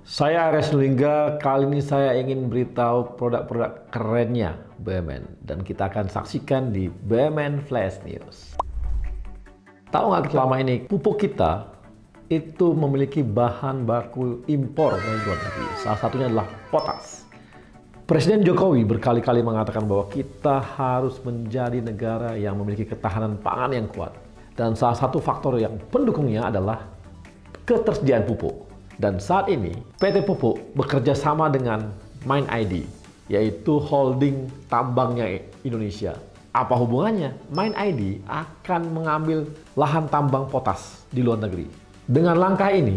Saya Ares Nulingga, kali ini saya ingin beritahu produk-produk kerennya BUMN dan kita akan saksikan di BUMN Flash News. Tahu nggak selama ini pupuk kita itu memiliki bahan baku impor dari luar negeri. Salah satunya adalah potas. Presiden Jokowi berkali-kali mengatakan bahwa kita harus menjadi negara yang memiliki ketahanan pangan yang kuat. Dan salah satu faktor yang pendukungnya adalah ketersediaan pupuk. Dan saat ini PT Pupuk bekerja sama dengan MindID, yaitu holding tambangnya Indonesia. Apa hubungannya? MindID akan mengambil lahan tambang potas di luar negeri. Dengan langkah ini,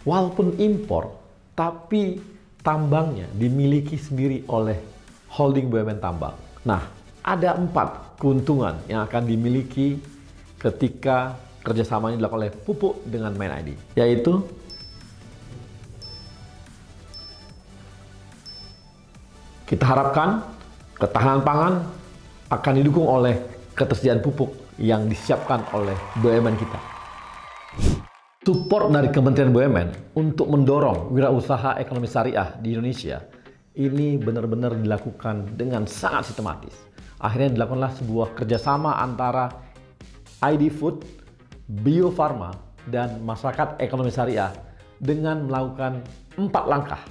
walaupun impor, tapi tambangnya dimiliki sendiri oleh holding BUMN tambang. Nah, ada 4 keuntungan yang akan dimiliki ketika kerjasama ini dilakukan oleh Pupuk dengan MindID, yaitu kita harapkan ketahanan pangan akan didukung oleh ketersediaan pupuk yang disiapkan oleh BUMN kita. Support dari Kementerian BUMN untuk mendorong wirausaha ekonomi syariah di Indonesia ini benar-benar dilakukan dengan sangat sistematis. Akhirnya dilakukanlah sebuah kerjasama antara ID Food, Bio Farma, dan masyarakat ekonomi syariah dengan melakukan 4 langkah.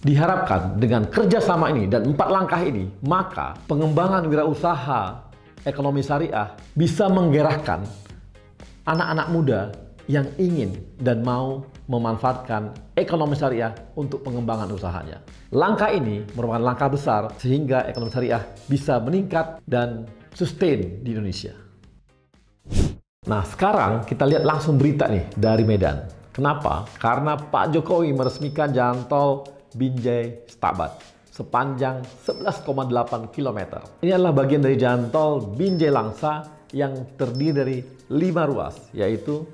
Diharapkan dengan kerjasama ini dan 4 langkah ini, maka pengembangan wirausaha ekonomi syariah bisa menggerakkan anak-anak muda yang ingin dan mau memanfaatkan ekonomi syariah untuk pengembangan usahanya. Langkah ini merupakan langkah besar sehingga ekonomi syariah bisa meningkat dan sustain di Indonesia. Nah, sekarang kita lihat langsung berita nih dari Medan. Kenapa? Karena Pak Jokowi meresmikan jalan tol Binjai Stabat sepanjang 11,8 km. Ini adalah bagian dari jalan tol Binjai Langsa yang terdiri dari 5 ruas, yaitu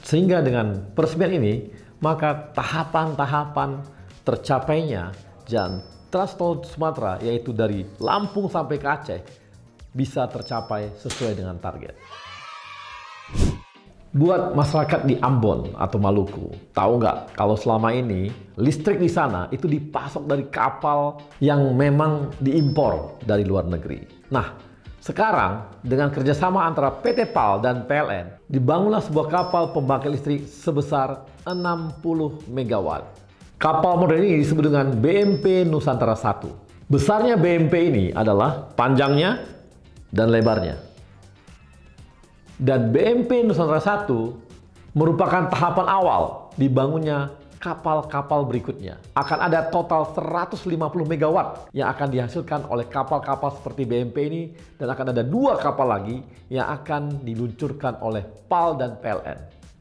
sehingga dengan peresmian ini, maka tahapan-tahapan tercapainya jalan Trans Tol Sumatera, yaitu dari Lampung sampai ke Aceh, bisa tercapai sesuai dengan target. Buat masyarakat di Ambon atau Maluku, tahu nggak kalau selama ini listrik di sana itu dipasok dari kapal yang memang diimpor dari luar negeri. Nah, sekarang dengan kerjasama antara PT PAL dan PLN, dibangunlah sebuah kapal pembangkit listrik sebesar 60 MW. Kapal modern ini disebut dengan BMP Nusantara 1. Besarnya BMP ini adalah panjangnya dan lebarnya. Dan BMP Nusantara 1 merupakan tahapan awal dibangunnya kapal-kapal berikutnya. Akan ada total 150 MW yang akan dihasilkan oleh kapal-kapal seperti BMP ini, dan akan ada 2 kapal lagi yang akan diluncurkan oleh PAL dan PLN.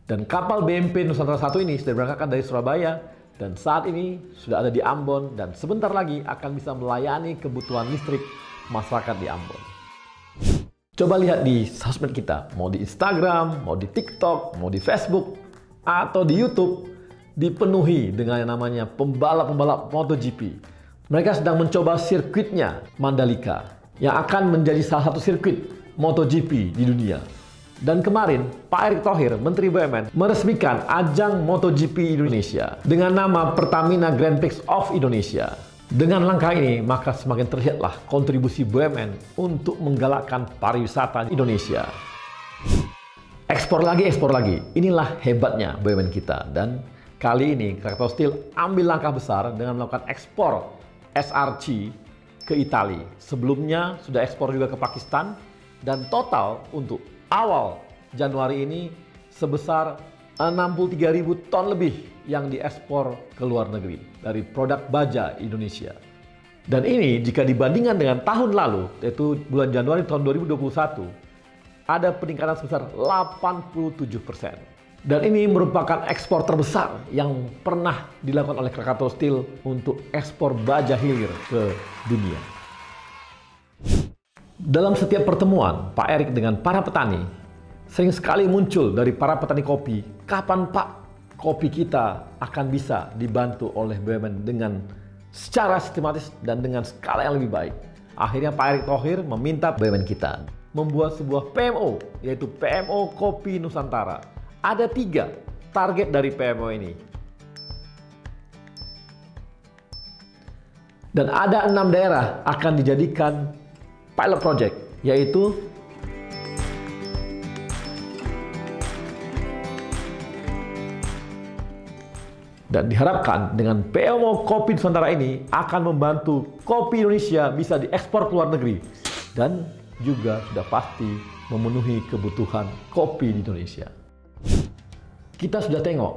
Dan kapal BMP Nusantara 1 ini sudah berangkatkan dari Surabaya dan saat ini sudah ada di Ambon dan sebentar lagi akan bisa melayani kebutuhan listrik masyarakat di Ambon. Coba lihat di sosmed kita, mau di Instagram, mau di TikTok, mau di Facebook, atau di YouTube, dipenuhi dengan yang namanya pembalap-pembalap MotoGP. Mereka sedang mencoba sirkuitnya Mandalika, yang akan menjadi salah satu sirkuit MotoGP di dunia. Dan kemarin, Pak Erick Thohir, Menteri BUMN, meresmikan ajang MotoGP Indonesia dengan nama Pertamina Grand Prix of Indonesia. Dengan langkah ini, maka semakin terlihatlah kontribusi BUMN untuk menggalakkan pariwisata Indonesia. Ekspor lagi. Inilah hebatnya BUMN kita. Dan kali ini Krakatau Steel ambil langkah besar dengan melakukan ekspor SRC ke Italia. Sebelumnya sudah ekspor juga ke Pakistan. Dan total untuk awal Januari ini sebesar 63.000 ton lebih yang diekspor ke luar negeri dari produk baja Indonesia. Dan ini jika dibandingkan dengan tahun lalu, yaitu bulan Januari tahun 2021, ada peningkatan sebesar 87%. Dan ini merupakan ekspor terbesar yang pernah dilakukan oleh Krakatau Steel untuk ekspor baja hilir ke dunia. Dalam setiap pertemuan Pak Erick dengan para petani, sering sekali muncul dari para petani kopi, kapan Pak kopi kita akan bisa dibantu oleh BUMN dengan secara sistematis dan dengan skala yang lebih baik. Akhirnya Pak Erick Thohir meminta BUMN kita membuat sebuah PMO, yaitu PMO Kopi Nusantara. Ada 3 target dari PMO ini. Dan ada 6 daerah akan dijadikan pilot project, yaitu dan diharapkan dengan PMO Kopi Nusantara ini akan membantu kopi Indonesia bisa diekspor ke luar negeri dan juga sudah pasti memenuhi kebutuhan kopi di Indonesia. Kita sudah tengok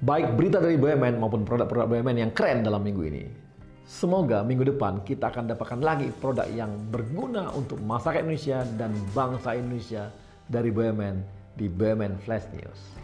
baik berita dari BUMN maupun produk-produk BUMN yang keren dalam minggu ini. Semoga minggu depan kita akan dapatkan lagi produk yang berguna untuk masyarakat Indonesia dan bangsa Indonesia dari BUMN di BUMN Flash News.